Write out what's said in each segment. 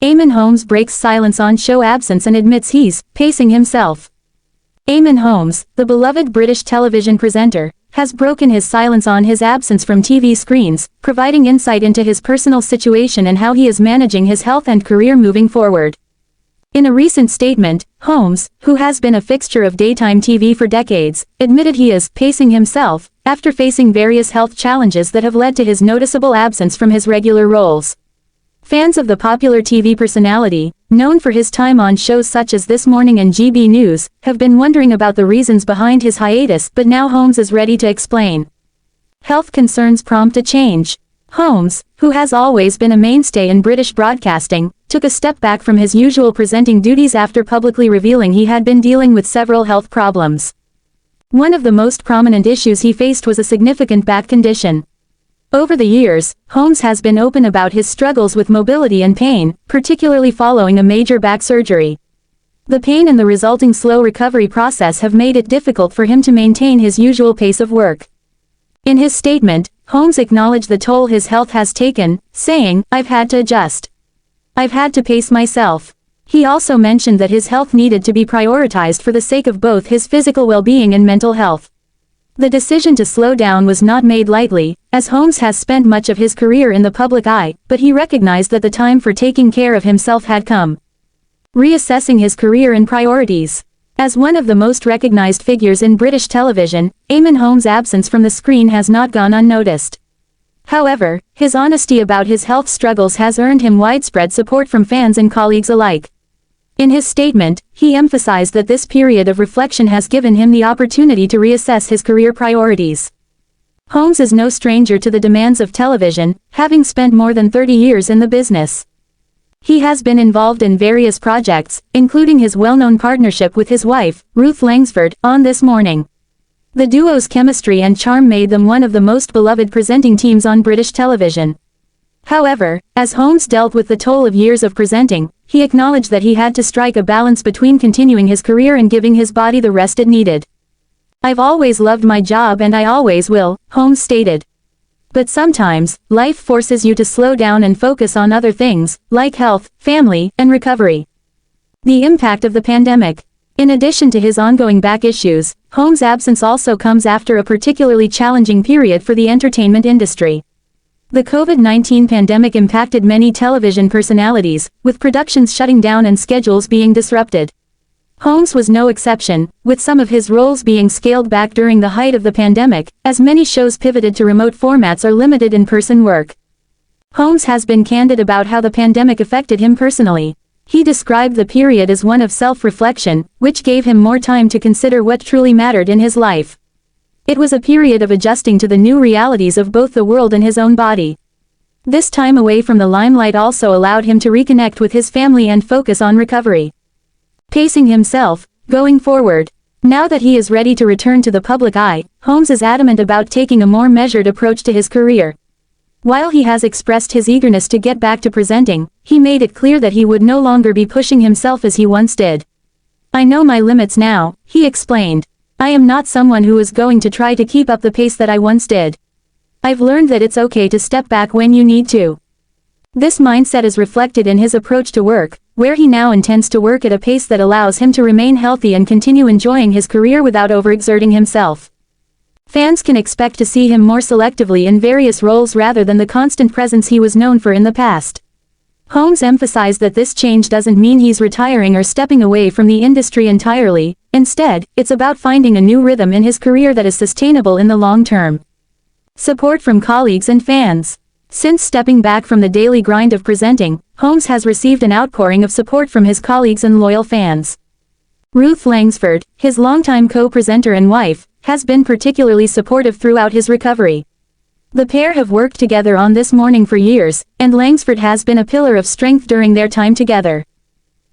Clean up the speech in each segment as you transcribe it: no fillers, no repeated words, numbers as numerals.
Eamonn Holmes breaks silence on show absence and admits he's pacing himself. Eamonn Holmes, the beloved British television presenter, has broken his silence on his absence from TV screens, providing insight into his personal situation and how he is managing his health and career moving forward. In a recent statement, Holmes, who has been a fixture of daytime TV for decades, admitted he is pacing himself after facing various health challenges that have led to his noticeable absence from his regular roles. Fans of the popular TV personality, known for his time on shows such as This Morning and GB News, have been wondering about the reasons behind his hiatus, but now Holmes is ready to explain. Health concerns prompt a change. Holmes, who has always been a mainstay in British broadcasting, took a step back from his usual presenting duties after publicly revealing he had been dealing with several health problems. One of the most prominent issues he faced was a significant back condition. Over the years, Holmes has been open about his struggles with mobility and pain, particularly following a major back surgery. The pain and the resulting slow recovery process have made it difficult for him to maintain his usual pace of work. In his statement, Holmes acknowledged the toll his health has taken, saying, "I've had to adjust. I've had to pace myself." He also mentioned that his health needed to be prioritized for the sake of both his physical well-being and mental health. The decision to slow down was not made lightly, as Holmes has spent much of his career in the public eye, but he recognized that the time for taking care of himself had come. Reassessing his career and priorities. As one of the most recognized figures in British television, Eamonn Holmes' absence from the screen has not gone unnoticed. However, his honesty about his health struggles has earned him widespread support from fans and colleagues alike. In his statement, he emphasized that this period of reflection has given him the opportunity to reassess his career priorities. Holmes is no stranger to the demands of television, having spent more than 30 years in the business. He has been involved in various projects, including his well-known partnership with his wife, Ruth Langsford, on This Morning. The duo's chemistry and charm made them one of the most beloved presenting teams on British television. However, as Holmes dealt with the toll of years of presenting, he acknowledged that he had to strike a balance between continuing his career and giving his body the rest it needed. "I've always loved my job and I always will," Holmes stated. "But sometimes, life forces you to slow down and focus on other things, like health, family, and recovery." The impact of the pandemic. In addition to his ongoing back issues, Holmes' absence also comes after a particularly challenging period for the entertainment industry. The COVID-19 pandemic impacted many television personalities, with productions shutting down and schedules being disrupted. Holmes was no exception, with some of his roles being scaled back during the height of the pandemic, as many shows pivoted to remote formats or limited in-person work. Holmes has been candid about how the pandemic affected him personally. He described the period as one of self-reflection, which gave him more time to consider what truly mattered in his life. It was a period of adjusting to the new realities of both the world and his own body. This time away from the limelight also allowed him to reconnect with his family and focus on recovery. Pacing himself, going forward. Now that he is ready to return to the public eye, Holmes is adamant about taking a more measured approach to his career. While he has expressed his eagerness to get back to presenting, he made it clear that he would no longer be pushing himself as he once did. "I know my limits now," he explained. "I am not someone who is going to try to keep up the pace that I once did. I've learned that it's okay to step back when you need to." This mindset is reflected in his approach to work, where he now intends to work at a pace that allows him to remain healthy and continue enjoying his career without overexerting himself. Fans can expect to see him more selectively in various roles rather than the constant presence he was known for in the past. Holmes emphasized that this change doesn't mean he's retiring or stepping away from the industry entirely. Instead, it's about finding a new rhythm in his career that is sustainable in the long term. Support from colleagues and fans. Since stepping back from the daily grind of presenting, Holmes has received an outpouring of support from his colleagues and loyal fans. Ruth Langsford, his longtime co-presenter and wife, has been particularly supportive throughout his recovery. The pair have worked together on This Morning for years, and Langsford has been a pillar of strength during their time together.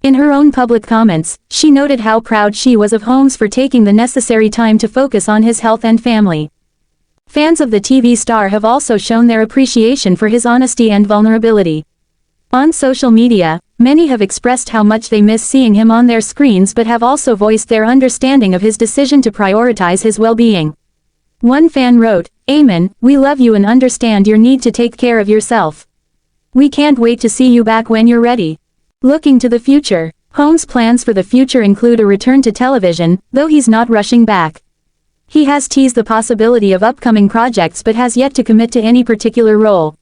In her own public comments, she noted how proud she was of Holmes for taking the necessary time to focus on his health and family. Fans of the TV star have also shown their appreciation for his honesty and vulnerability. On social media, many have expressed how much they miss seeing him on their screens but have also voiced their understanding of his decision to prioritize his well-being. One fan wrote, "Eamonn, we love you and understand your need to take care of yourself. We can't wait to see you back when you're ready. Looking to the future, Holmes' plans for the future include a return to television, though he's not rushing back. He has teased the possibility of upcoming projects but has yet to commit to any particular role.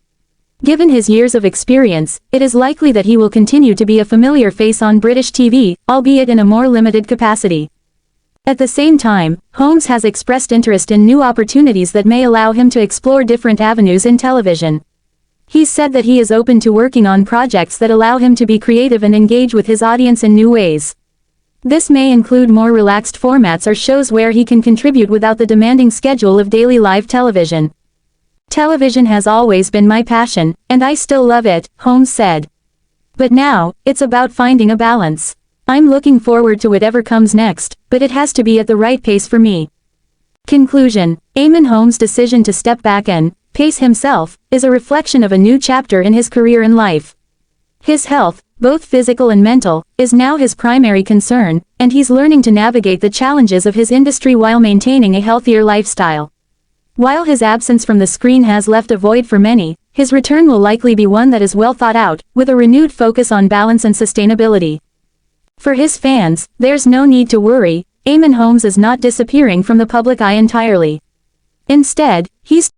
Given his years of experience, it is likely that he will continue to be a familiar face on British TV, albeit in a more limited capacity. At the same time, Holmes has expressed interest in new opportunities that may allow him to explore different avenues in television. He's said that he is open to working on projects that allow him to be creative and engage with his audience in new ways. This may include more relaxed formats or shows where he can contribute without the demanding schedule of daily live television. Television has always been my passion, and I still love it, Holmes said. But now, it's about finding a balance. I'm looking forward to whatever comes next, but it has to be at the right pace for me. Conclusion: Eamonn Holmes' decision to step back and pace himself is a reflection of a new chapter in his career and life. His health, both physical and mental, is now his primary concern, and he's learning to navigate the challenges of his industry while maintaining a healthier lifestyle. While his absence from the screen has left a void for many, his return will likely be one that is well thought out, with a renewed focus on balance and sustainability. For his fans, there's no need to worry, Eamonn Holmes is not disappearing from the public eye entirely. Instead, he's